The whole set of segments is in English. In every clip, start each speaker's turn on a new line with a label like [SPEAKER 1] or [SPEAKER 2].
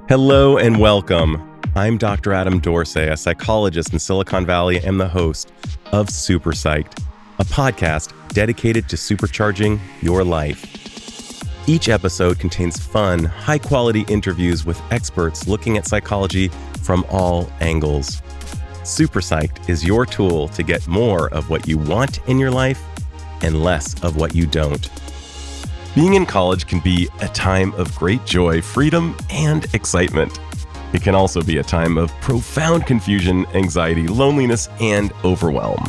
[SPEAKER 1] Hello and welcome. I'm Dr. Adam Dorsey, a psychologist in Silicon Valley and the host of SuperPsyched, a podcast dedicated to supercharging your life. Each episode contains fun, high-quality interviews with experts looking at psychology from all angles. SuperPsyched is your tool to get more of what you want in your life and less of what you don't. Being in college can be a time of great joy, freedom, and excitement. It can also be a time of profound confusion, anxiety, loneliness, and overwhelm.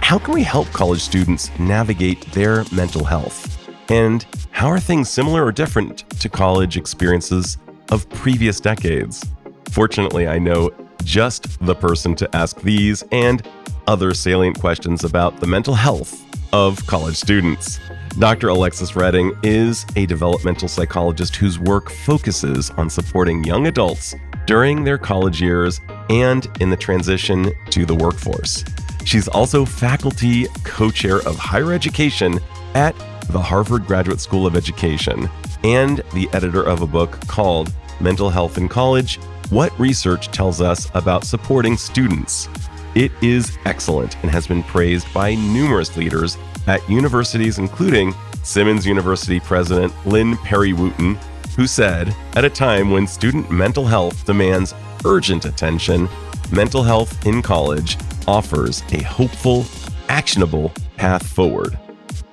[SPEAKER 1] How can we help college students navigate their mental health? And how are things similar or different to college experiences of previous decades? Fortunately, I know just the person to ask these and other salient questions about the mental health of college students. Dr. Alexis Redding is a developmental psychologist whose work focuses on supporting young adults during their college years and in the transition to the workforce. She's also faculty co-chair of higher education at the Harvard Graduate School of Education and the editor of a book called Mental Health in College: What Research Tells Us About Supporting Students. It is excellent and has been praised by numerous leaders at universities, including Simmons University President Lynn Perry-Wooten, who said, at a time when student mental health demands urgent attention, mental health in college offers a hopeful, actionable path forward.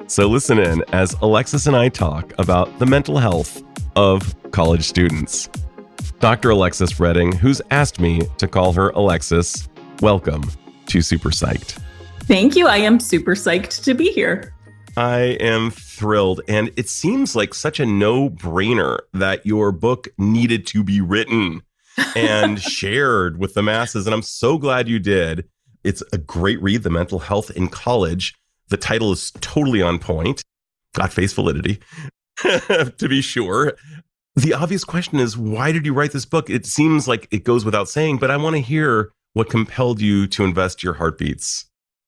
[SPEAKER 1] So listen in as Alexis and I talk about the mental health of college students. Dr. Alexis Redding, who's asked me to call her Alexis, welcome to SuperPsyched.
[SPEAKER 2] Thank you. I am super psyched to be here.
[SPEAKER 1] I am thrilled. And it seems like such a no-brainer that your book needed to be written and shared with the masses. And I'm so glad you did. It's a great read, The Mental Health in College. The title is totally on point. Got face validity, to be sure. The obvious question is, why did you write this book? It seems like it goes without saying, but I want to hear what compelled you to invest your heartbeats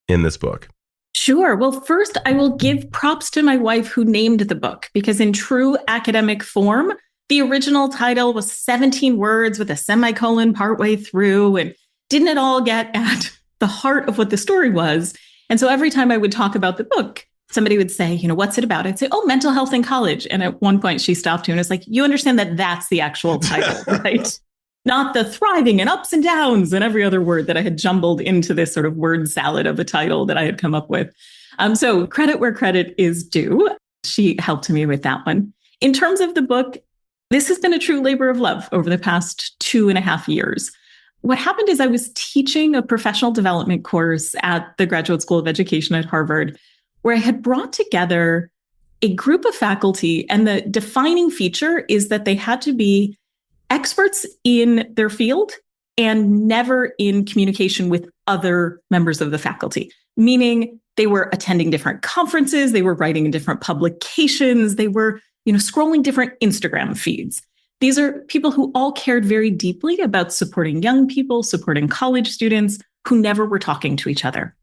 [SPEAKER 1] in this book.
[SPEAKER 2] Sure. Well, first, I will give props to my wife who named the book, because in true academic form, the original title was 17 words with a semicolon partway through and didn't at all get at the heart of what the story was. And so every time I would talk about the book, somebody would say, what's it about? I'd say, mental health in college. And at one point she stopped me and was like, you understand that that's the actual title, right? Not the thriving and ups and downs and every other word that I had jumbled into this sort of word salad of a title that I had come up with. So credit where credit is due. She helped me with that one. In terms of the book, this has been a true labor of love over the past 2.5 years. What happened is I was teaching a professional development course at the Graduate School of Education at Harvard, where I had brought together a group of faculty. And the defining feature is that they had to be experts in their field and never in communication with other members of the faculty, meaning they were attending different conferences, they were writing in different publications, they were, scrolling different Instagram feeds. These are people who all cared very deeply about supporting young people, supporting college students who never were talking to each other.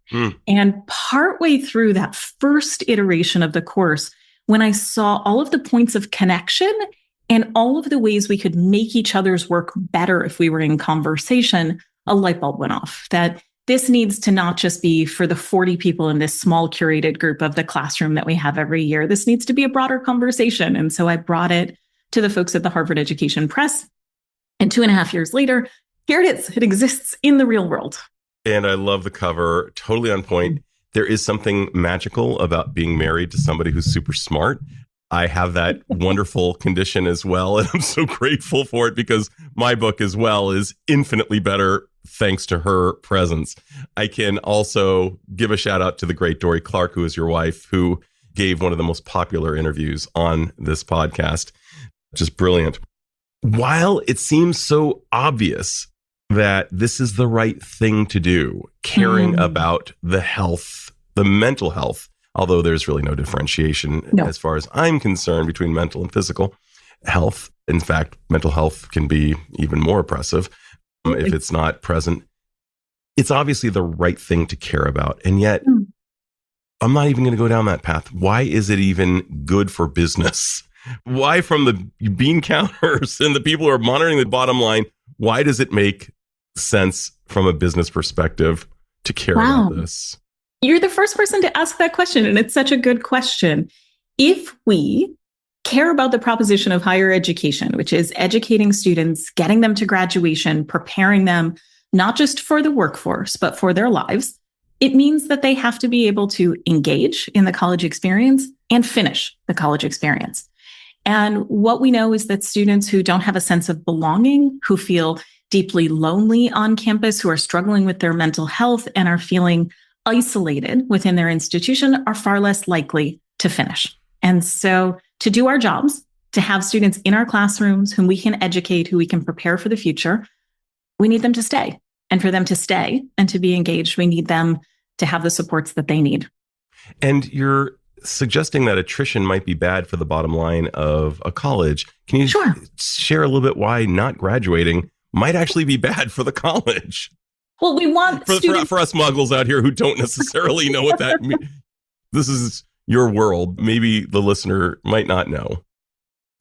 [SPEAKER 2] And partway through that first iteration of the course, when I saw all of the points of connection and all of the ways we could make each other's work better if we were in conversation, a light bulb went off that this needs to not just be for the 40 people in this small curated group of the classroom that we have every year. This needs to be a broader conversation. And so I brought it to the folks at the Harvard Education Press. And 2.5 years later, here it is. It exists in the real world.
[SPEAKER 1] And I love the cover. Totally on point. There is something magical about being married to somebody who's super smart. I have that wonderful condition as well. And I'm so grateful for it because my book as well is infinitely better thanks to her presence. I can also give a shout out to the great Dory Clark, who is your wife, who gave one of the most popular interviews on this podcast. Just brilliant. While it seems so obvious that this is the right thing to do, caring about the health, the mental health, although there's really no differentiation as far as I'm concerned between mental and physical health. In fact, mental health can be even more oppressive if it's not present. It's obviously the right thing to care about. And yet, I'm not even going to go down that path. Why is it even good for business Why, from the bean counters and the people who are monitoring the bottom line, why does it make sense from a business perspective to care about this?
[SPEAKER 2] You're the first person to ask that question, and it's such a good question. If we care about the proposition of higher education, which is educating students, getting them to graduation, preparing them not just for the workforce, but for their lives, it means that they have to be able to engage in the college experience and finish the college experience. And what we know is that students who don't have a sense of belonging, who feel deeply lonely on campus, who are struggling with their mental health and are feeling isolated within their institution, are far less likely to finish. And so to do our jobs, to have students in our classrooms whom we can educate, who we can prepare for the future, we need them to stay. And for them to stay and to be engaged, we need them to have the supports that they need.
[SPEAKER 1] And you're suggesting that attrition might be bad for the bottom line of a college. Can you share a little bit why not graduating might actually be bad for the college?
[SPEAKER 2] Well, we want
[SPEAKER 1] for us muggles out here who don't necessarily know what that means. This is your world. Maybe the listener might not know.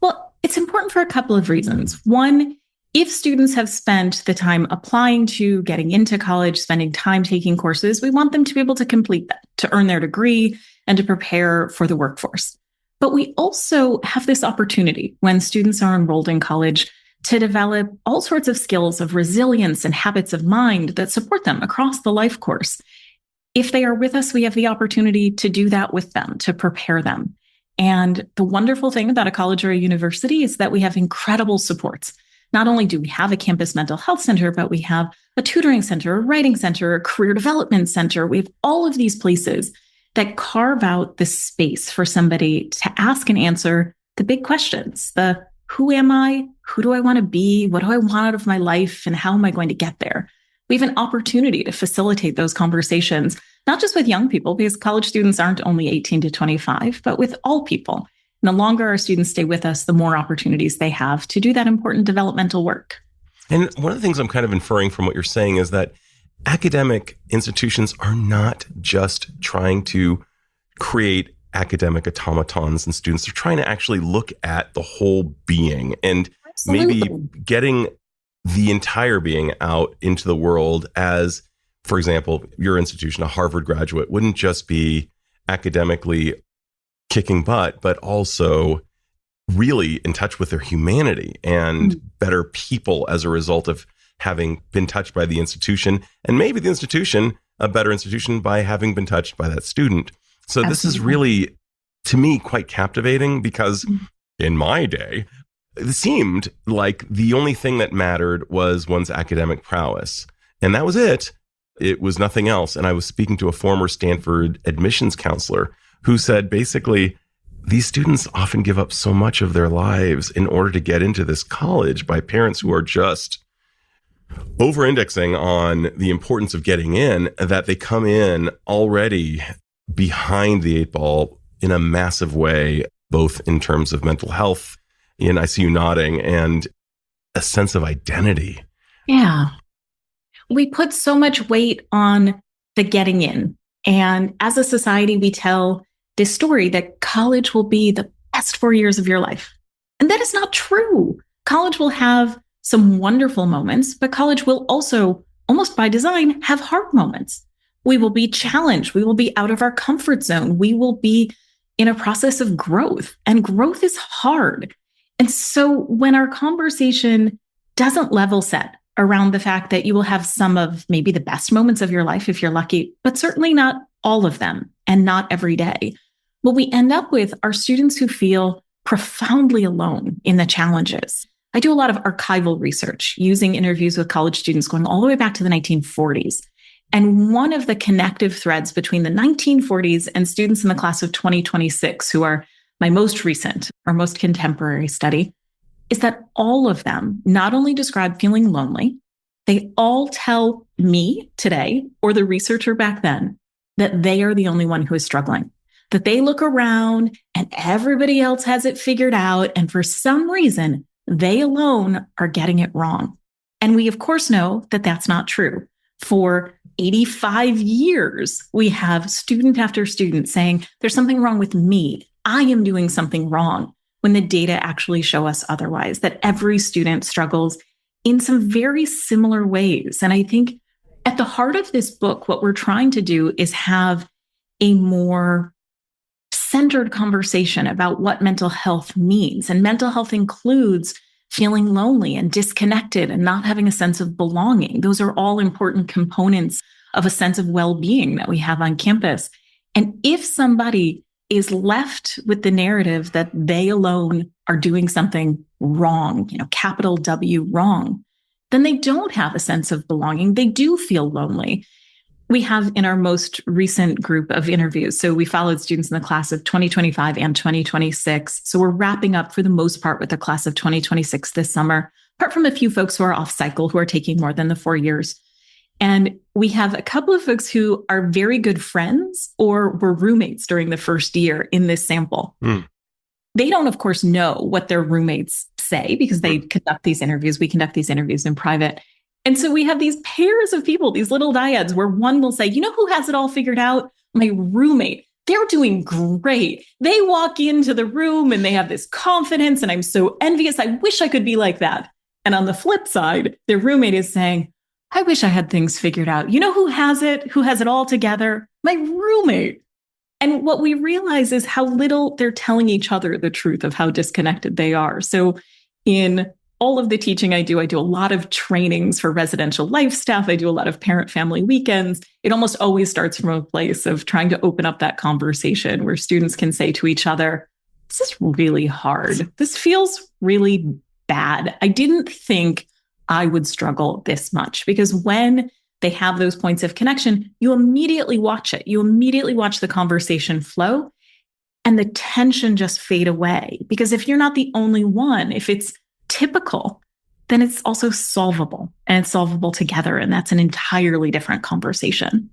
[SPEAKER 2] Well, it's important for a couple of reasons. One, if students have spent the time applying to, getting into college, spending time taking courses, we want them to be able to complete that, to earn their degree and to prepare for the workforce. But we also have this opportunity when students are enrolled in college to develop all sorts of skills of resilience and habits of mind that support them across the life course. If they are with us, we have the opportunity to do that with them, to prepare them. And the wonderful thing about a college or a university is that we have incredible supports. Not only do we have a campus mental health center, but we have a tutoring center, a writing center, a career development center. We have all of these places that carve out the space for somebody to ask and answer the big questions, the who am I? Who do I want to be? What do I want out of my life? And how am I going to get there? We have an opportunity to facilitate those conversations, not just with young people, because college students aren't only 18 to 25, but with all people. And the longer our students stay with us, the more opportunities they have to do that important developmental work.
[SPEAKER 1] And one of the things I'm kind of inferring from what you're saying is that academic institutions are not just trying to create academic automatons and students. They're trying to actually look at the whole being and maybe getting the entire being out into the world as, for example, your institution, a Harvard graduate, wouldn't just be academically kicking butt, but also really in touch with their humanity and better people as a result of having been touched by the institution, and maybe the institution, a better institution, by having been touched by that student. So This is really, to me, quite captivating because in my day, it seemed like the only thing that mattered was one's academic prowess. And that was it. It was nothing else. And I was speaking to a former Stanford admissions counselor who said, basically, these students often give up so much of their lives in order to get into this college by parents who are just over-indexing on the importance of getting in, that they come in already behind the eight ball in a massive way, both in terms of mental health, and I see you nodding, and a sense of identity.
[SPEAKER 2] Yeah. We put so much weight on the getting in. And as a society, we tell this story that college will be the best 4 years of your life. And that is not true. College will have some wonderful moments, but college will also, almost by design, have hard moments. We will be challenged. We will be out of our comfort zone. We will be in a process of growth, and growth is hard. And so when our conversation doesn't level set around the fact that you will have some of maybe the best moments of your life if you're lucky, but certainly not all of them and not every day, what we end up with are students who feel profoundly alone in the challenges. I do a lot of archival research using interviews with college students going all the way back to the 1940s. And one of the connective threads between the 1940s and students in the class of 2026, who are my most recent or most contemporary study, is that all of them not only describe feeling lonely, they all tell me today, or the researcher back then, that they are the only one who is struggling, that they look around and everybody else has it figured out. And for some reason, they alone are getting it wrong. And we, of course, know that that's not true. For 85 years, we have student after student saying, there's something wrong with me. I am doing something wrong. when the data actually show us otherwise, that every student struggles in some very similar ways. And I think at the heart of this book, what we're trying to do is have a more centered conversation about what mental health means. And mental health includes feeling lonely and disconnected and not having a sense of belonging. Those are all important components of a sense of well-being that we have on campus. And if somebody is left with the narrative that they alone are doing something wrong, capital W wrong, then they don't have a sense of belonging. They do feel lonely. We have in our most recent group of interviews, so we followed students in the class of 2025 and 2026. So we're wrapping up for the most part with the class of 2026 this summer, apart from a few folks who are off cycle, who are taking more than the 4 years. And we have a couple of folks who are very good friends or were roommates during the first year in this sample. They don't, of course, know what their roommates say because they conduct these interviews. We conduct these interviews in private. And so we have these pairs of people, these little dyads, where one will say, you know who has it all figured out? My roommate. They're doing great. They walk into the room and they have this confidence, and I'm so envious. I wish I could be like that. And on the flip side, their roommate is saying, I wish I had things figured out. You know who has it? Who has it all together? My roommate. And what we realize is how little they're telling each other the truth of how disconnected they are. So in all of the teaching I do a lot of trainings for residential life staff. I do a lot of parent-family weekends. It almost always starts from a place of trying to open up that conversation where students can say to each other, this is really hard. This feels really bad. I didn't think I would struggle this much, because when they have those points of connection, you immediately watch it. You immediately watch the conversation flow and the tension just fade away. Because if you're not the only one, if it's typical, then it's also solvable, and it's solvable together. And that's an entirely different conversation.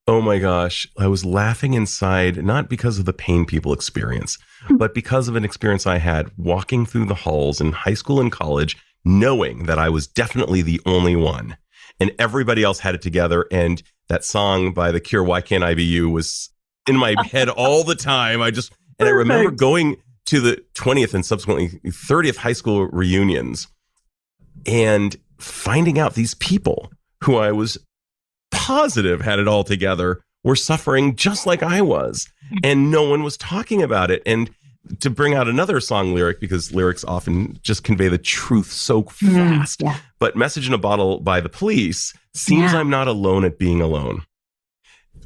[SPEAKER 1] Oh my gosh. I was laughing inside, not because of the pain people experience, but because of an experience I had walking through the halls in high school and college, knowing that I was definitely the only one and everybody else had it together. And that song by The Cure, Why Can't I Be You, was in my head all the time. I remember going to the 20th and subsequently 30th high school reunions and finding out these people who I was positive had it all together were suffering just like I was, and no one was talking about it. And to bring out another song lyric, because lyrics often just convey the truth so fast, but Message in a Bottle by The Police, seems I'm not alone at being alone.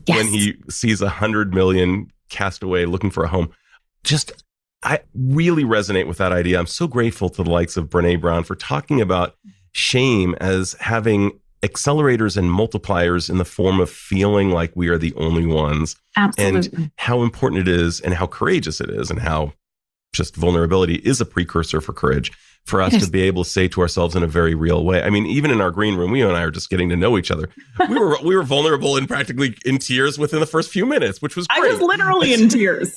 [SPEAKER 1] Yes. When he sees 100 million cast away looking for a home. I really resonate with that idea. I'm so grateful to the likes of Brene Brown for talking about shame as having accelerators and multipliers in the form of feeling like we are the only ones.
[SPEAKER 2] Absolutely.
[SPEAKER 1] And how important it is and how courageous it is, and how just vulnerability is a precursor for courage for us to be able to say to ourselves in a very real way. I mean, even in our green room, you and I are just getting to know each other. We were vulnerable and practically in tears within the first few minutes, which was great.
[SPEAKER 2] I was literally in tears.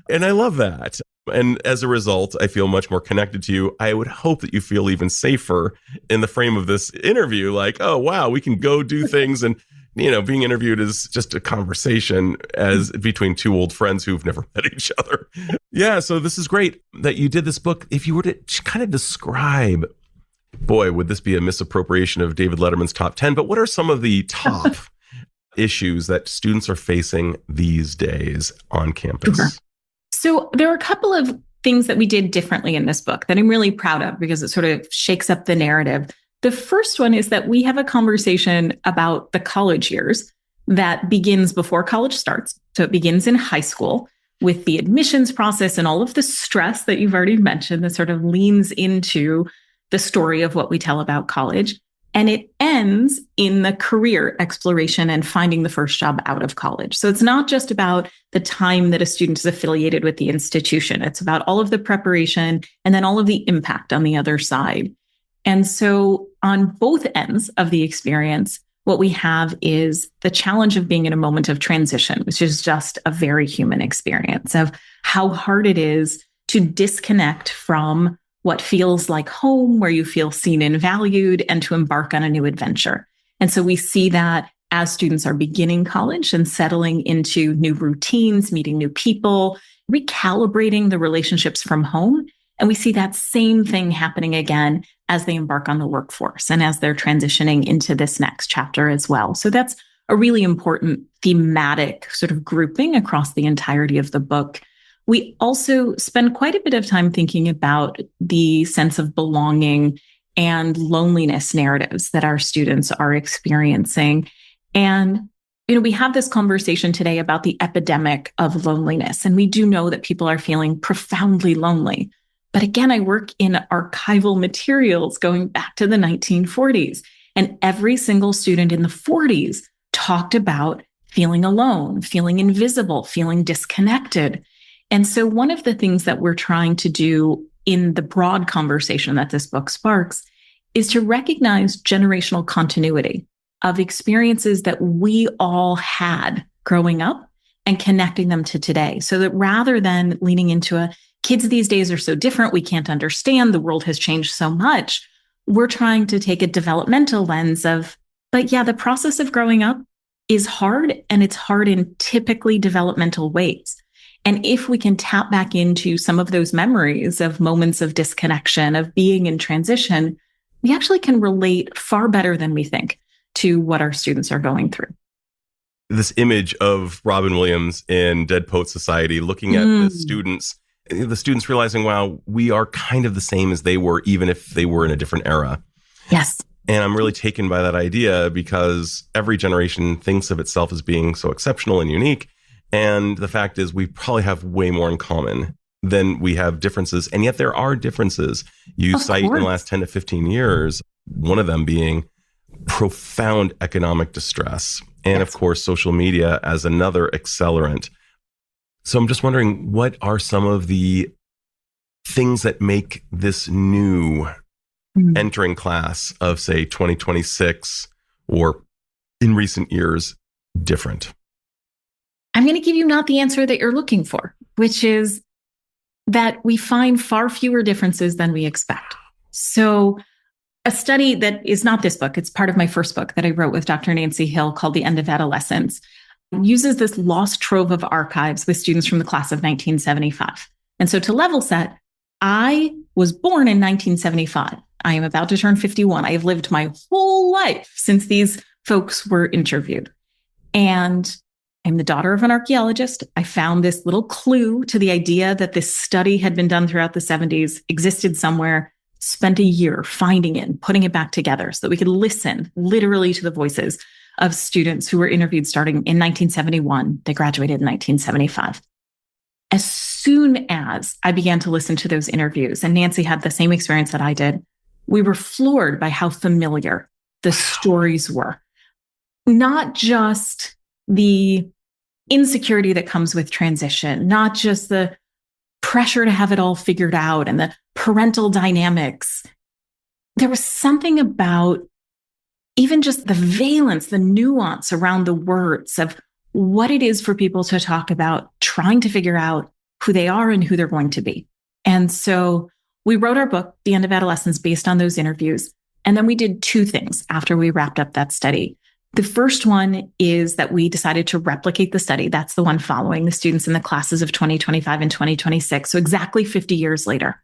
[SPEAKER 1] And I love that. And as a result, I feel much more connected to you. I would hope that you feel even safer in the frame of this interview. Like, oh, wow, we can go do things. And, being interviewed is just a conversation as between two old friends who've never met each other. Yeah. So this is great that you did this book. If you were to kind of describe, boy, would this be a misappropriation of David Letterman's top 10, but what are some of the top issues that students are facing these days on campus?
[SPEAKER 2] Sure. So there are a couple of things that we did differently in this book that I'm really proud of, because it sort of shakes up the narrative. The first one is that we have a conversation about the college years that begins before college starts. So it begins in high school with the admissions process and all of the stress that you've already mentioned that sort of leans into the story of what we tell about college. And it ends in the career exploration and finding the first job out of college. So it's not just about the time that a student is affiliated with the institution. It's about all of the preparation and then all of the impact on the other side. And so on both ends of the experience, what we have is the challenge of being in a moment of transition, which is just a very human experience of how hard it is to disconnect from what feels like home, where you feel seen and valued, and to embark on a new adventure. And so we see that as students are beginning college and settling into new routines, meeting new people, recalibrating the relationships from home. And we see that same thing happening again as they embark on the workforce and as they're transitioning into this next chapter as well. So that's a really important thematic sort of grouping across the entirety of the book. We also spend quite a bit of time thinking about the sense of belonging and loneliness narratives that our students are experiencing. And we have this conversation today about the epidemic of loneliness, and we do know that people are feeling profoundly lonely. But again, I work in archival materials going back to the 1940s, and every single student in the 40s talked about feeling alone, feeling invisible, feeling disconnected. And so one of the things that we're trying to do in the broad conversation that this book sparks is to recognize generational continuity of experiences that we all had growing up and connecting them to today. So that rather than leaning into kids these days are so different, we can't understand, the world has changed so much, we're trying to take a developmental lens of, but yeah, the process of growing up is hard, and it's hard in typically developmental ways. And if we can tap back into some of those memories of moments of disconnection, of being in transition, we actually can relate far better than we think to what our students are going through.
[SPEAKER 1] This image of Robin Williams in Dead Poet Society, looking at the students realizing, wow, we are kind of the same as they were, even if they were in a different era.
[SPEAKER 2] Yes.
[SPEAKER 1] And I'm really taken by that idea because every generation thinks of itself as being so exceptional and unique. And the fact is, we probably have way more in common than we have differences. And yet there are differences. You cite in the last 10 to 15 years, one of them being profound economic distress. And of course, social media as another accelerant. So I'm just wondering, what are some of the things that make this new entering class of, say, 2026 or in recent years different?
[SPEAKER 2] I'm going to give you not the answer that you're looking for, which is that we find far fewer differences than we expect. So a study that is not this book, it's part of my first book that I wrote with Dr. Nancy Hill called The End of Adolescence, uses this lost trove of archives with students from the class of 1975. And so to level set, I was born in 1975. I am about to turn 51. I have lived my whole life since these folks were interviewed. And I'm the daughter of an archaeologist. I found this little clue to the idea that this study had been done throughout the 70s, existed somewhere, spent a year finding it and putting it back together so that we could listen literally to the voices of students who were interviewed starting in 1971. They graduated in 1975. As soon as I began to listen to those interviews, and Nancy had the same experience that I did, we were floored by how familiar the stories were. Not just the insecurity that comes with transition, not just the pressure to have it all figured out and the parental dynamics. There was something about even just the valence, the nuance around the words of what it is for people to talk about, trying to figure out who they are and who they're going to be. And so we wrote our book, The End of Adolescence, based on those interviews. And then we did two things after we wrapped up that study. The first one is that we decided to replicate the study. That's the one following the students in the classes of 2025 and 2026. So exactly 50 years later.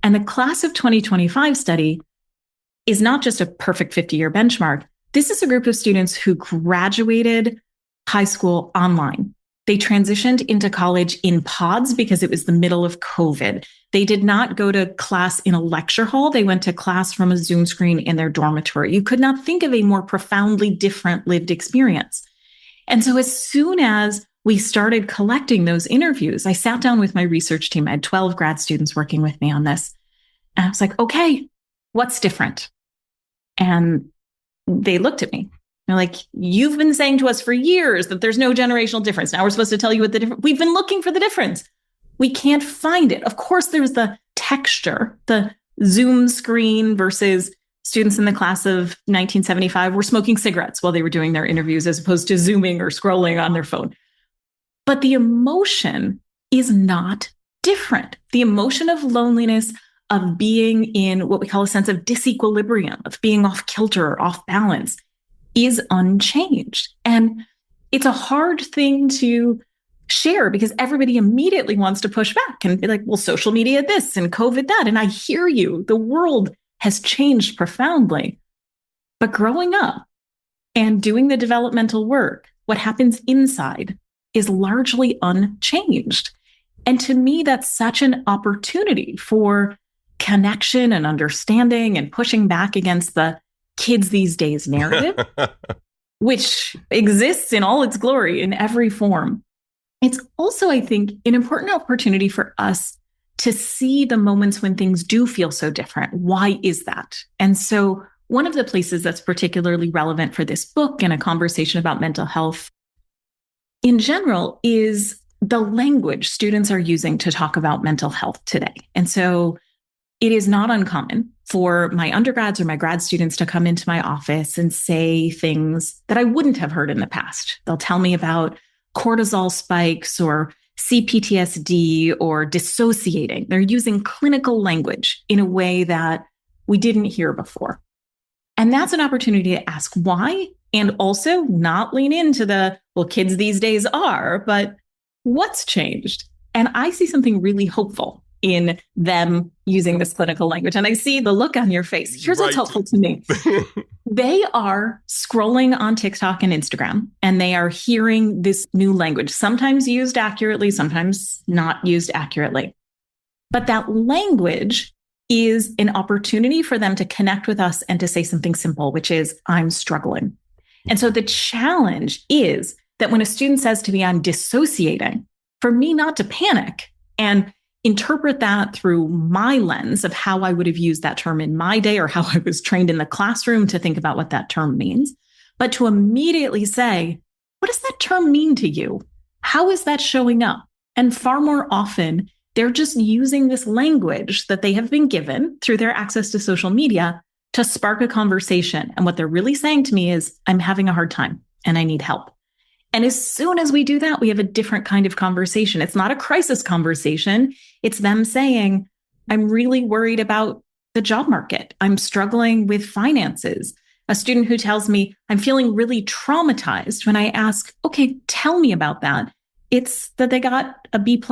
[SPEAKER 2] And the class of 2025 study is not just a perfect 50-year benchmark. This is a group of students who graduated high school online. They transitioned into college in pods because it was the middle of COVID. They did not go to class in a lecture hall. They went to class from a Zoom screen in their dormitory. You could not think of a more profoundly different lived experience. And so as soon as we started collecting those interviews, I sat down with my research team. I had 12 grad students working with me on this. And I was like, okay, what's different? And they looked at me. They're like, you've been saying to us for years that there's no generational difference. Now we're supposed to tell you what the difference. We've been looking for the difference. We can't find it. Of course, there's the texture, the Zoom screen versus students in the class of 1975 were smoking cigarettes while they were doing their interviews as opposed to Zooming or scrolling on their phone. But the emotion is not different. The emotion of loneliness, of being in what we call a sense of disequilibrium, of being off kilter or off balance, is unchanged. And it's a hard thing to share because everybody immediately wants to push back and be like, well, social media this and COVID that. And I hear you. The world has changed profoundly. But growing up and doing the developmental work, what happens inside is largely unchanged. And to me, that's such an opportunity for connection and understanding and pushing back against the kids these days narrative, which exists in all its glory in every form. It's also, I think, an important opportunity for us to see the moments when things do feel so different. Why is that? And so one of the places that's particularly relevant for this book and a conversation about mental health in general is the language students are using to talk about mental health today. And so it is not uncommon for my undergrads or my grad students to come into my office and say things that I wouldn't have heard in the past. They'll tell me about cortisol spikes or CPTSD or dissociating. They're using clinical language in a way that we didn't hear before. And that's an opportunity to ask why, and also not lean into the, well, kids these days are, but what's changed? And I see something really hopeful in them using this clinical language. And I see the look on your face. Here's what's helpful to me. They are scrolling on TikTok and Instagram, and they are hearing this new language, sometimes used accurately, sometimes not used accurately. But that language is an opportunity for them to connect with us and to say something simple, which is, I'm struggling. And so the challenge is that when a student says to me, I'm dissociating, for me not to panic and interpret that through my lens of how I would have used that term in my day or how I was trained in the classroom to think about what that term means, but to immediately say, what does that term mean to you? How is that showing up? And far more often, they're just using this language that they have been given through their access to social media to spark a conversation. And what they're really saying to me is, I'm having a hard time and I need help. And as soon as we do that, we have a different kind of conversation. It's not a crisis conversation. It's them saying, I'm really worried about the job market. I'm struggling with finances. A student who tells me, I'm feeling really traumatized. When I ask, okay, tell me about that. It's that they got a B+.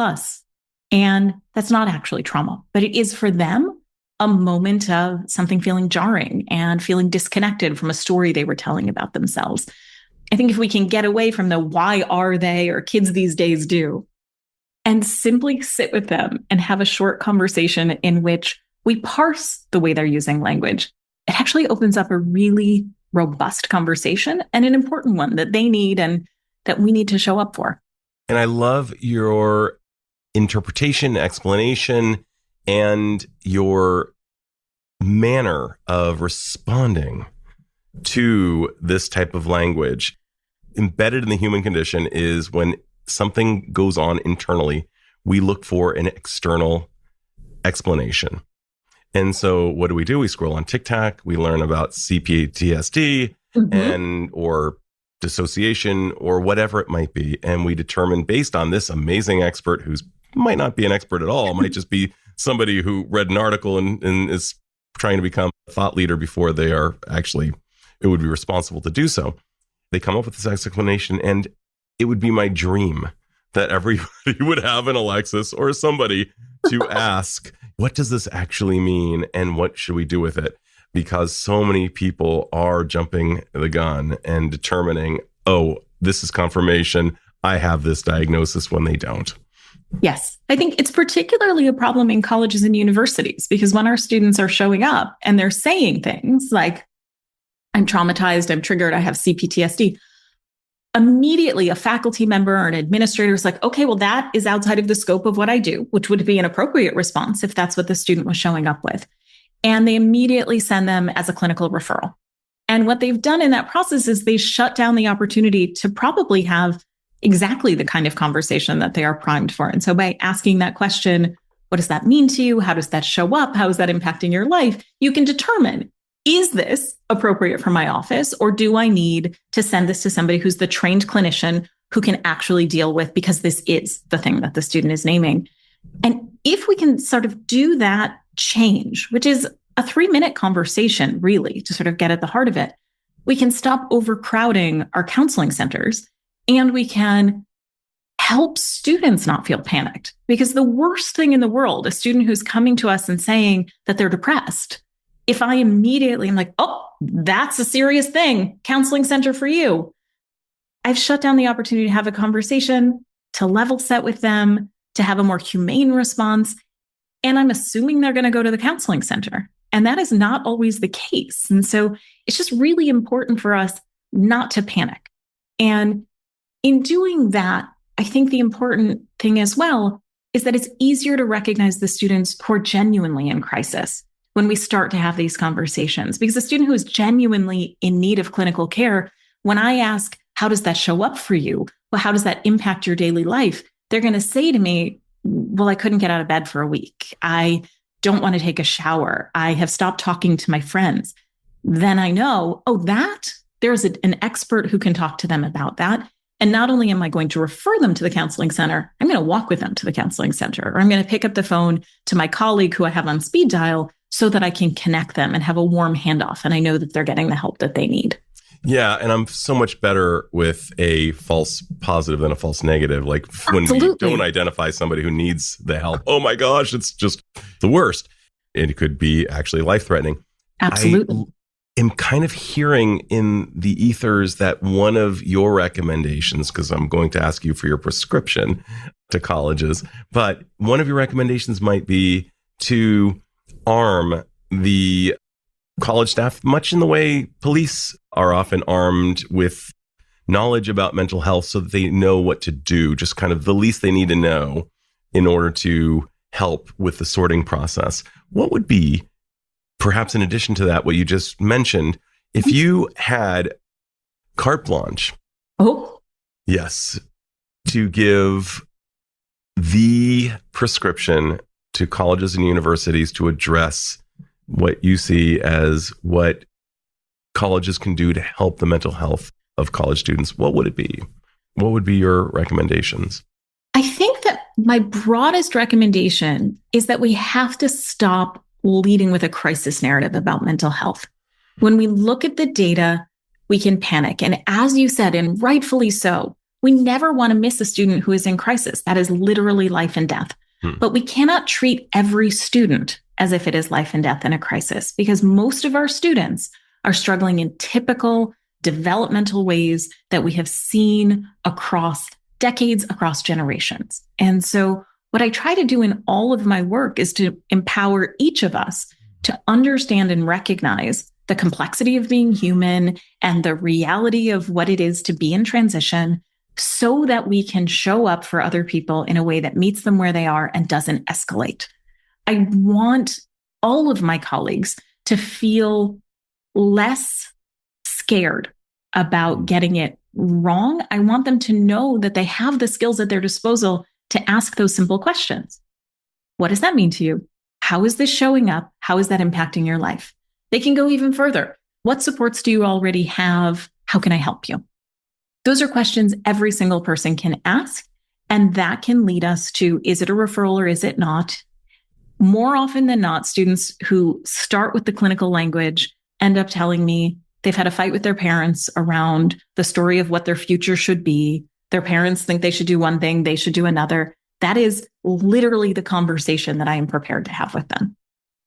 [SPEAKER 2] And that's not actually trauma, but it is for them a moment of something feeling jarring and feeling disconnected from a story they were telling about themselves. I think if we can get away from the why are they or kids these days do, and simply sit with them and have a short conversation in which we parse the way they're using language, it actually opens up a really robust conversation and an important one that they need and that we need to show up for.
[SPEAKER 1] And I love your interpretation, explanation, and your manner of responding to this type of language. Embedded in the human condition is when something goes on internally, we look for an external explanation. And so what do? We scroll on TikTok, we learn about CPTSD and or dissociation or whatever it might be. And we determine based on this amazing expert who's might not be an expert at all, might just be somebody who read an article and is trying to become a thought leader before they are actually, it would be responsible to do so. They come up with this explanation, and it would be my dream that everybody would have an Alexis or somebody to ask, what does this actually mean and what should we do with it? Because so many people are jumping the gun and determining, oh, this is confirmation, I have this diagnosis, when they don't.
[SPEAKER 2] Yes. I think it's particularly a problem in colleges and universities because when our students are showing up and they're saying things like, I'm traumatized, I'm triggered, I have CPTSD, immediately a faculty member or an administrator is like, okay, well, that is outside of the scope of what I do, which would be an appropriate response if that's what the student was showing up with. And they immediately send them as a clinical referral. And what they've done in that process is they shut down the opportunity to probably have exactly the kind of conversation that they are primed for. And so by asking that question, what does that mean to you? How does that show up? How is that impacting your life? You can determine, is this appropriate for my office? Or do I need to send this to somebody who's the trained clinician who can actually deal with, because this is the thing that the student is naming. And if we can sort of do that change, which is a 3-minute conversation, really, to sort of get at the heart of it, we can stop overcrowding our counseling centers and we can help students not feel panicked. Because the worst thing in the world, a student who's coming to us and saying that they're depressed, if I immediately am like, oh, that's a serious thing, counseling center for you, I've shut down the opportunity to have a conversation, to level set with them, to have a more humane response. And I'm assuming they're going to go to the counseling center. And that is not always the case. And so it's just really important for us not to panic. And in doing that, I think the important thing as well is that it's easier to recognize the students who are genuinely in crisis when we start to have these conversations. Because a student who is genuinely in need of clinical care, when I ask, how does that show up for you? Well, how does that impact your daily life? They're going to say to me, well, I couldn't get out of bed for a week. I don't want to take a shower. I have stopped talking to my friends. Then I know, there's an expert who can talk to them about that. And not only am I going to refer them to the counseling center, I'm going to walk with them to the counseling center, or I'm going to pick up the phone to my colleague who I have on speed dial so that I can connect them and have a warm handoff. And I know that they're getting the help that they need.
[SPEAKER 1] Yeah. And I'm so much better with a false positive than a false negative. Like when
[SPEAKER 2] Absolutely.
[SPEAKER 1] we don't identify somebody who needs the help, oh my gosh, it's just the worst. It could be actually life-threatening.
[SPEAKER 2] Absolutely.
[SPEAKER 1] I am kind of hearing in the ethers that one of your recommendations, because I'm going to ask you for your prescription to colleges, but one of your recommendations might be to arm the college staff, much in the way police are often armed with knowledge about mental health so that they know what to do, just kind of the least they need to know in order to help with the sorting process. What would be, perhaps in addition to that, what you just mentioned, if you had carte blanche?
[SPEAKER 2] Oh,
[SPEAKER 1] yes, to give the prescription to colleges and universities to address what you see as what colleges can do to help the mental health of college students, what would it be? What would be your recommendations?
[SPEAKER 2] I think that my broadest recommendation is that we have to stop leading with a crisis narrative about mental health. When we look at the data, we can panic. And as you said, and rightfully so, we never want to miss a student who is in crisis. That is literally life and death. But we cannot treat every student as if it is life and death in a crisis, because most of our students are struggling in typical developmental ways that we have seen across decades, across generations. And so what I try to do in all of my work is to empower each of us to understand and recognize the complexity of being human and the reality of what it is to be in transition, so that we can show up for other people in a way that meets them where they are and doesn't escalate. I want all of my colleagues to feel less scared about getting it wrong. I want them to know that they have the skills at their disposal to ask those simple questions. What does that mean to you? How is this showing up? How is that impacting your life? They can go even further. What supports do you already have? How can I help you? Those are questions every single person can ask. And that can lead us to, is it a referral or is it not? More often than not, students who start with the clinical language end up telling me they've had a fight with their parents around the story of what their future should be. Their parents think they should do one thing, they should do another. That is literally the conversation that I am prepared to have with them.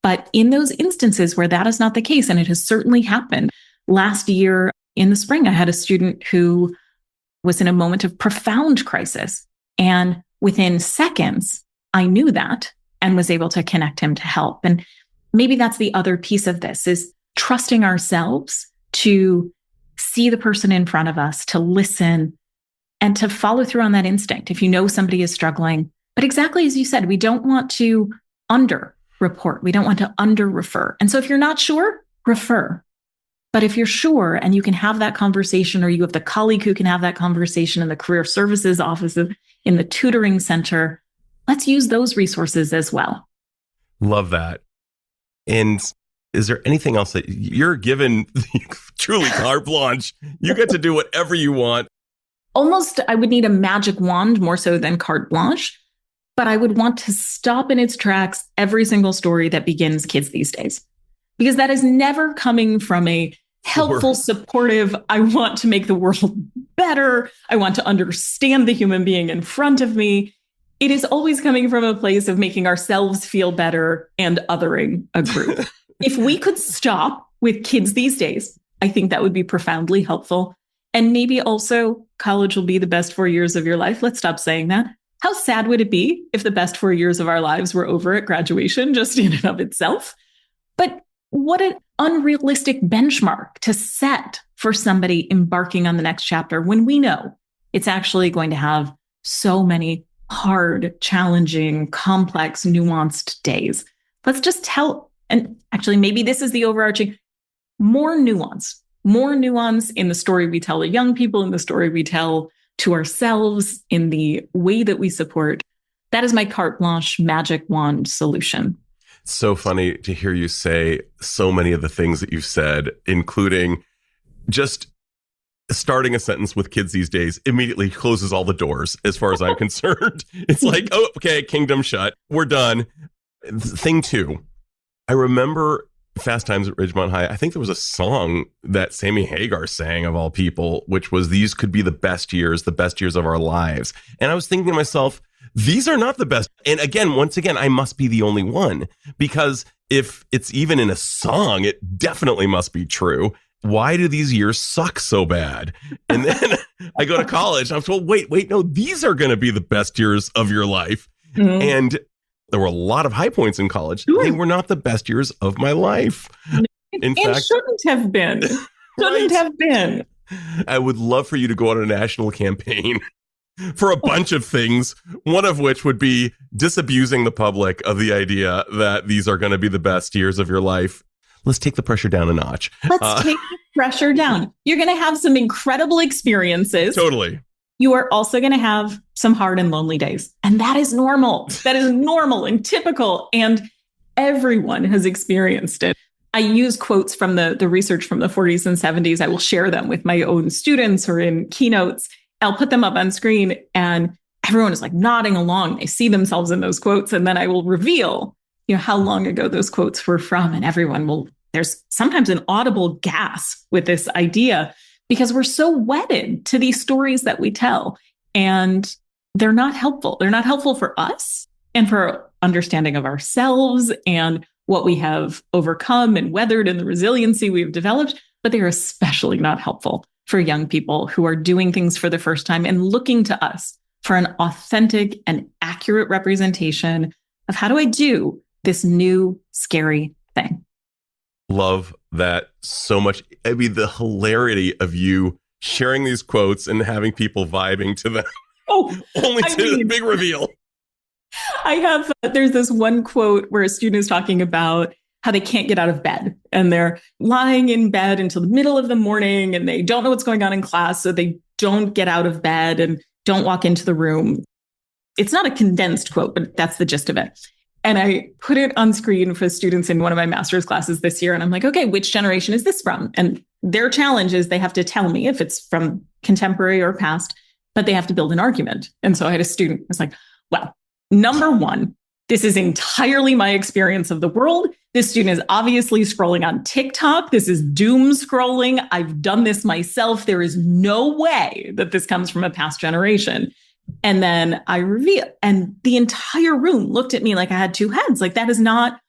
[SPEAKER 2] But in those instances where that is not the case, and it has certainly happened, last year in the spring, I had a student who was in a moment of profound crisis. And within seconds, I knew that and was able to connect him to help. And maybe that's the other piece of this, is trusting ourselves to see the person in front of us, to listen, and to follow through on that instinct. If you know somebody is struggling, but exactly as you said, we don't want to under-report. We don't want to under-refer. And so if you're not sure, refer. But if you're sure and you can have that conversation, or you have the colleague who can have that conversation in the career services offices, in the tutoring center, let's use those resources as well.
[SPEAKER 1] Love that. And is there anything else that you're given truly carte blanche? You get to do whatever you want.
[SPEAKER 2] Almost, I would need a magic wand more so than carte blanche, but I would want to stop in its tracks every single story that begins kids these days. Because that is never coming from a helpful, supportive. I want to make the world better. I want to understand the human being in front of me. It is always coming from a place of making ourselves feel better and othering a group. If we could stop with kids these days, I think that would be profoundly helpful. And maybe also college will be the best 4 years of your life. Let's stop saying that. How sad would it be if the best 4 years of our lives were over at graduation, just in and of itself? But what an unrealistic benchmark to set for somebody embarking on the next chapter when we know it's actually going to have so many hard, challenging, complex, nuanced days. Let's just tell, and actually maybe this is the overarching, more nuance in the story we tell to young people, in the story we tell to ourselves, in the way that we support. That is my carte blanche magic wand solution.
[SPEAKER 1] So funny to hear you say so many of the things that you've said, including just starting a sentence with kids these days immediately closes all the doors as far as I'm concerned. It's like, oh, okay, kingdom shut. We're done. Thing two, I remember Fast Times at Ridgemont High. I think there was a song that Sammy Hagar sang, of all people, which was, these could be the best years of our lives. And I was thinking to myself, these are not the best. And again, once again, I must be the only one, because if it's even in a song, it definitely must be true. Why do these years suck so bad? And then I go to college and I'm told, wait, no, these are going to be the best years of your life. Mm-hmm. And there were a lot of high points in college. Sure. They were not the best years of my life. In fact,
[SPEAKER 2] shouldn't have been. Shouldn't have been.
[SPEAKER 1] I would love for you to go on a national campaign for a bunch of things, one of which would be disabusing the public of the idea that these are going to be the best years of your life. Let's take the pressure down a notch.
[SPEAKER 2] Let's take the pressure down. You're going to have some incredible experiences.
[SPEAKER 1] Totally.
[SPEAKER 2] You are also going to have some hard and lonely days. And that is normal. That is normal and typical. And everyone has experienced it. I use quotes from the research from the 40s and 70s. I will share them with my own students or in keynotes. I'll put them up on screen and everyone is like nodding along. They see themselves in those quotes. And then I will reveal, how long ago those quotes were from. And everyone will, there's sometimes an audible gasp with this idea because we're so wedded to these stories that we tell. And they're not helpful. They're not helpful for us and for understanding of ourselves and what we have overcome and weathered and the resiliency we've developed. But they're especially not helpful for young people who are doing things for the first time and looking to us for an authentic and accurate representation of how do I do this new scary thing.
[SPEAKER 1] Love that so much. I mean, the hilarity of you sharing these quotes and having people vibing to them. Only to the big reveal. There's this one quote where a student is talking about how they can't get out of bed and they're lying in bed until the middle of the morning and they don't know what's going on in class. So they don't get out of bed and don't walk into the room. It's not a condensed quote, but that's the gist of it. And I put it on screen for students in one of my master's classes this year. And I'm like, okay, which generation is this from? And their challenge is they have to tell me if it's from contemporary or past, but they have to build an argument. And so I had a student who was like, well, number one, this is entirely my experience of the world. This student is obviously scrolling on TikTok. This is doom scrolling. I've done this myself. There is no way that this comes from a past generation. And then I reveal, and the entire room looked at me like I had two heads. Like, that is not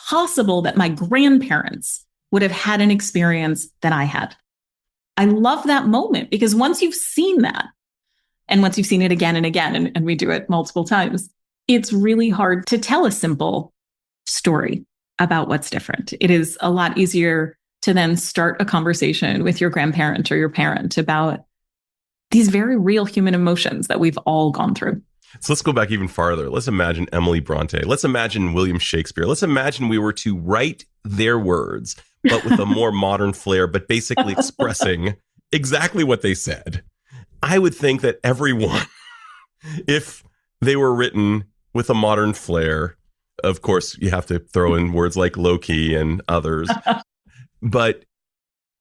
[SPEAKER 1] possible that my grandparents would have had an experience that I had. I love that moment because once you've seen that, and once you've seen it again and again, and we do it multiple times, it's really hard to tell a simple story about what's different. It is a lot easier to then start a conversation with your grandparent or your parent about these very real human emotions that we've all gone through. So let's go back even farther. Let's imagine Emily Bronte. Let's imagine William Shakespeare. Let's imagine we were to write their words, but with a more modern flair, but basically expressing exactly what they said. I would think that everyone, if they were written with a modern flair, of course, you have to throw in words like low-key and others, but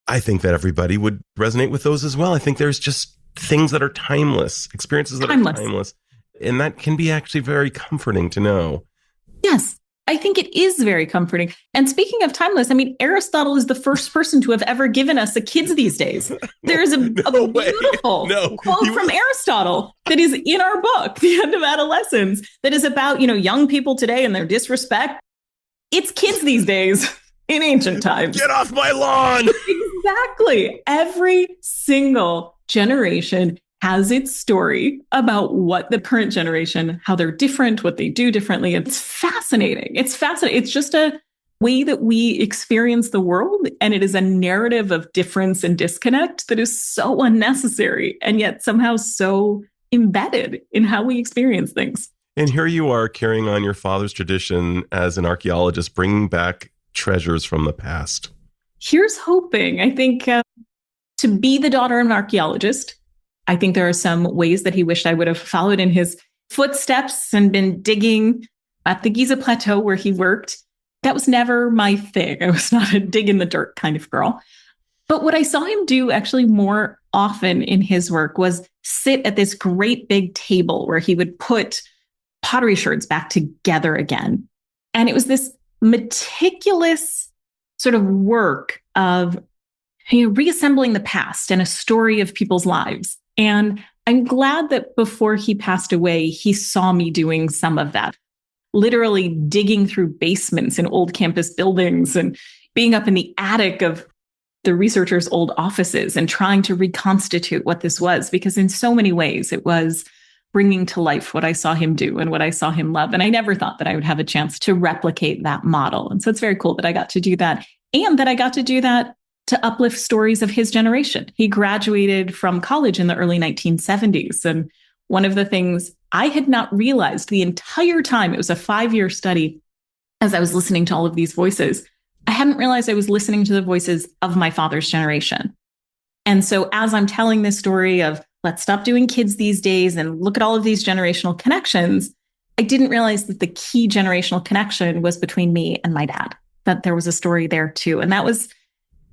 [SPEAKER 1] I think that everybody would resonate with those as well. I think there's just things that are timeless, experiences that are timeless. And that can be actually very comforting to know.
[SPEAKER 2] Yes. I think it is very comforting. And speaking of timeless, I mean, Aristotle is the first person to have ever given us a kids these days. There's a beautiful quote from Aristotle that is in our book, The End of Adolescence, that is about, young people today and their disrespect. It's kids these days in ancient times.
[SPEAKER 1] Get off my lawn.
[SPEAKER 2] Exactly. Every single generation has its story about what the current generation, how they're different, what they do differently. It's fascinating. It's fascinating. It's just a way that we experience the world. And it is a narrative of difference and disconnect that is so unnecessary and yet somehow so embedded in how we experience things.
[SPEAKER 1] And here you are carrying on your father's tradition as an archaeologist, bringing back treasures from the past.
[SPEAKER 2] Here's hoping. I think to be the daughter of an archaeologist, I think there are some ways that he wished I would have followed in his footsteps and been digging at the Giza Plateau where he worked. That was never my thing. I was not a dig in the dirt kind of girl. But what I saw him do actually more often in his work was sit at this great big table where he would put pottery sherds back together again. And it was this meticulous sort of work of reassembling the past and a story of people's lives. And I'm glad that before he passed away, he saw me doing some of that, literally digging through basements in old campus buildings and being up in the attic of the researchers' old offices and trying to reconstitute what this was, because in so many ways it was bringing to life what I saw him do and what I saw him love. And I never thought that I would have a chance to replicate that model. And so it's very cool that I got to do that, and that I got to do that to uplift stories of his generation. He graduated from college in the early 1970s. And one of the things I had not realized the entire time, it was a 5-year study, as I was listening to all of these voices, I hadn't realized I was listening to the voices of my father's generation. And so as I'm telling this story of let's stop doing kids these days and look at all of these generational connections, I didn't realize that the key generational connection was between me and my dad, that there was a story there too. And it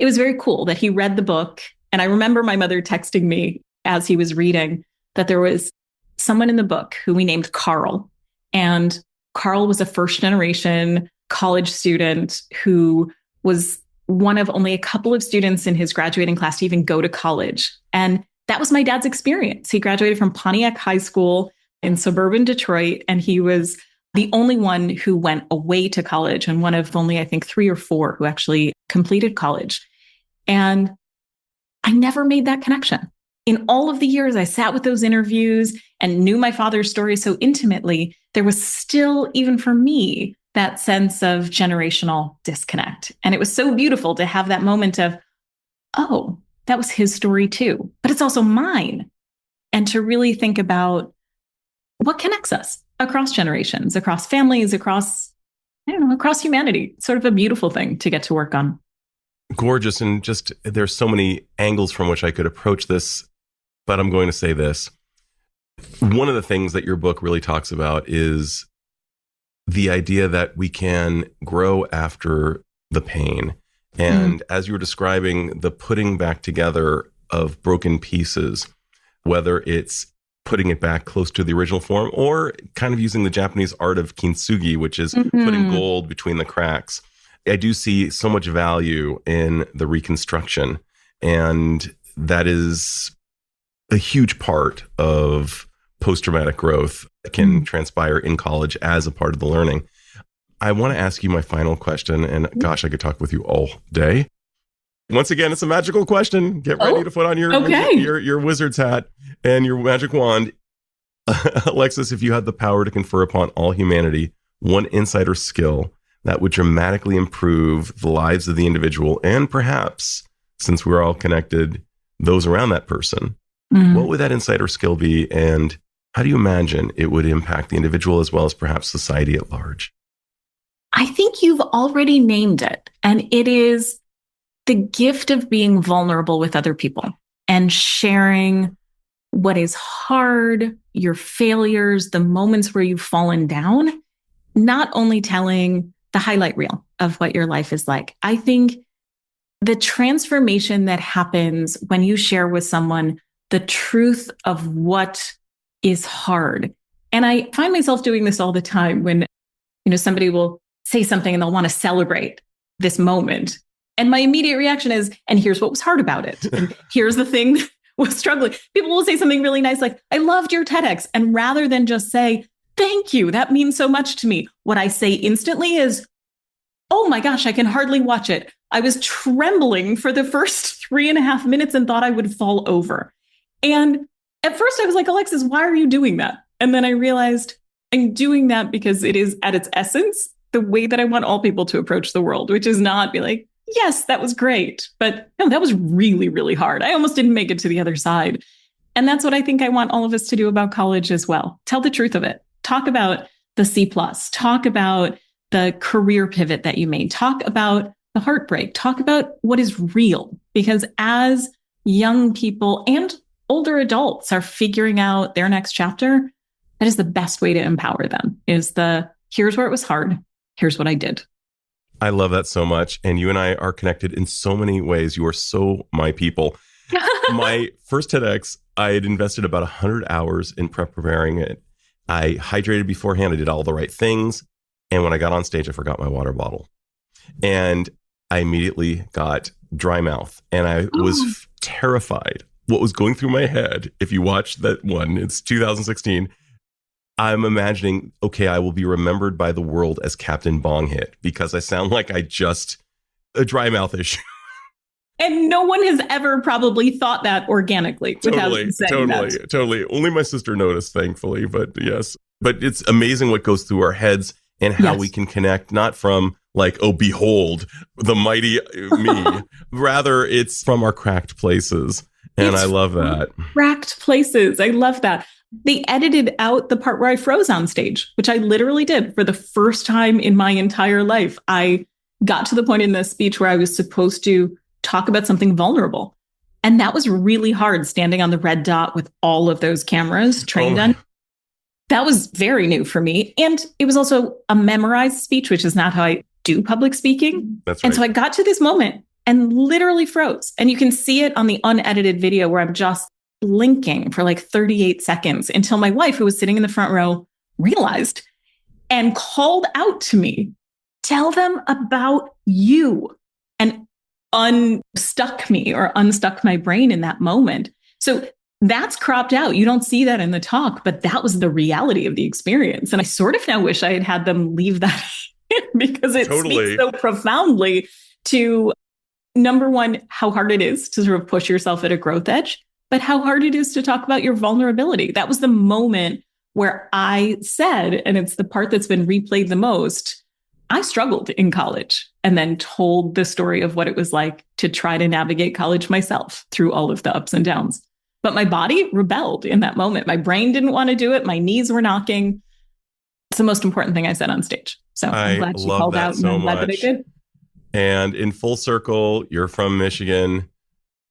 [SPEAKER 2] was very cool that he read the book. And I remember my mother texting me as he was reading that there was someone in the book who we named Carl. And Carl was a first generation college student who was one of only a couple of students in his graduating class to even go to college. And that was my dad's experience. He graduated from Pontiac High School in suburban Detroit, and he was the only one who went away to college and one of only, I think, 3 or 4 who actually completed college. And I never made that connection. In all of the years I sat with those interviews and knew my father's story so intimately, there was still, even for me, that sense of generational disconnect. And it was so beautiful to have that moment of, oh, that was his story too, but it's also mine. And to really think about what connects us across generations, across families, across humanity. It's sort of a beautiful thing to get to work on.
[SPEAKER 1] Gorgeous. And just there's so many angles from which I could approach this, but I'm going to say this. One of the things that your book really talks about is the idea that we can grow after the pain. And as you were describing the putting back together of broken pieces, whether it's putting it back close to the original form or kind of using the Japanese art of kintsugi, which is putting gold between the cracks. I do see so much value in the reconstruction. And that is a huge part of post-traumatic growth that can transpire in college as a part of the learning. I want to ask you my final question, and gosh, I could talk with you all day. Once again, it's a magical question. Get ready to put on your wizard's hat and your magic wand. Alexis, if you had the power to confer upon all humanity one insight or skill that would dramatically improve the lives of the individual and perhaps, since we're all connected, those around that person, what would that insight or skill be? And how do you imagine it would impact the individual as well as perhaps society at large?
[SPEAKER 2] I think you've already named it. And it is the gift of being vulnerable with other people and sharing what is hard, your failures, the moments where you've fallen down, not only telling the highlight reel of what your life is like. I think the transformation that happens when you share with someone the truth of what is hard. And I find myself doing this all the time when, somebody will say something and they'll want to celebrate this moment. And my immediate reaction is, and here's what was hard about it. And here's the thing that was struggling. People will say something really nice, like, I loved your TEDx. And rather than just say, thank you, that means so much to me, what I say instantly is, oh my gosh, I can hardly watch it. I was trembling for the first 3.5 minutes and thought I would fall over. And at first I was like, Alexis, why are you doing that? And then I realized I'm doing that because it is at its essence the way that I want all people to approach the world, which is not be like, yes, that was great. But no, that was really, really hard. I almost didn't make it to the other side. And that's what I think I want all of us to do about college as well. Tell the truth of it. Talk about the C+, talk about the career pivot that you made, talk about the heartbreak, talk about what is real. Because as young people and older adults are figuring out their next chapter, that is the best way to empower them, is here's where it was hard. Here's what I did.
[SPEAKER 1] I love that so much. And you and I are connected in so many ways. You are so my people. My first TEDx, I had invested about 100 hours in preparing it. I hydrated beforehand. I did all the right things. And when I got on stage, I forgot my water bottle. And I immediately got dry mouth. And I was terrified what was going through my head. If you watch that one, it's 2016. I'm imagining, okay, I will be remembered by the world as Captain Bong Hit because I sound like a dry mouth issue.
[SPEAKER 2] And no one has ever probably thought that organically without saying that.
[SPEAKER 1] Totally. Only my sister noticed, thankfully. But yes, but it's amazing what goes through our heads and how we can connect, not from like, oh, behold, the mighty me. Rather, it's from our cracked places. And I love that.
[SPEAKER 2] Cracked places. I love that. They edited out the part where I froze on stage, which I literally did for the first time in my entire life. I got to the point in the speech where I was supposed to talk about something vulnerable. And that was really hard, standing on the red dot with all of those cameras trained on. That was very new for me. And it was also a memorized speech, which is not how I do public speaking.
[SPEAKER 1] That's right.
[SPEAKER 2] And so I got to this moment and literally froze. And you can see it on the unedited video where I'm just blinking for like 38 seconds until my wife, who was sitting in the front row, realized and called out to me, tell them about you, and unstuck me or unstuck my brain in that moment. So that's cropped out. You don't see that in the talk, but that was the reality of the experience. And I sort of now wish I had had them leave that in because it speaks so profoundly to, number one, how hard it is to sort of push yourself at a growth edge, but how hard it is to talk about your vulnerability. That was the moment where I said, and it's the part that's been replayed the most, I struggled in college, and then told the story of what it was like to try to navigate college myself through all of the ups and downs. But my body rebelled in that moment. My brain didn't want to do it. My knees were knocking. It's the most important thing I said on stage. So I'm glad she called out, and I'm glad that I did.
[SPEAKER 1] And in full circle, you're from Michigan.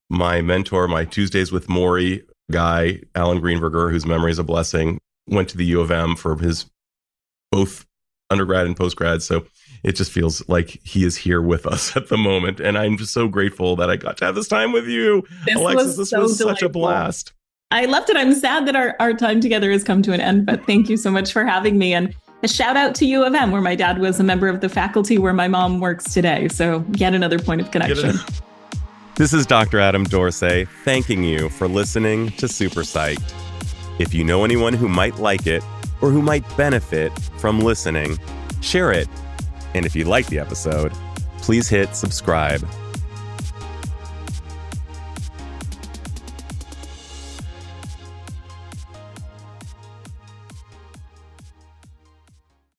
[SPEAKER 1] My mentor, my Tuesdays with Maury guy, Alan Greenberger, whose memory is a blessing, went to the U of M for his both undergrad and postgrad. So it just feels like he is here with us at the moment. And I'm just so grateful that I got to have this time with you. Alexis, this was such a blast.
[SPEAKER 2] I loved it. I'm sad that our time together has come to an end, but thank you so much for having me. And a shout out to U of M, where my dad was a member of the faculty where my mom works today. So yet another point of connection.
[SPEAKER 1] This is Dr. Adam Dorsey thanking you for listening to SuperPsyched. If you know anyone who might like it or who might benefit from listening, share it. And if you like the episode, please hit subscribe.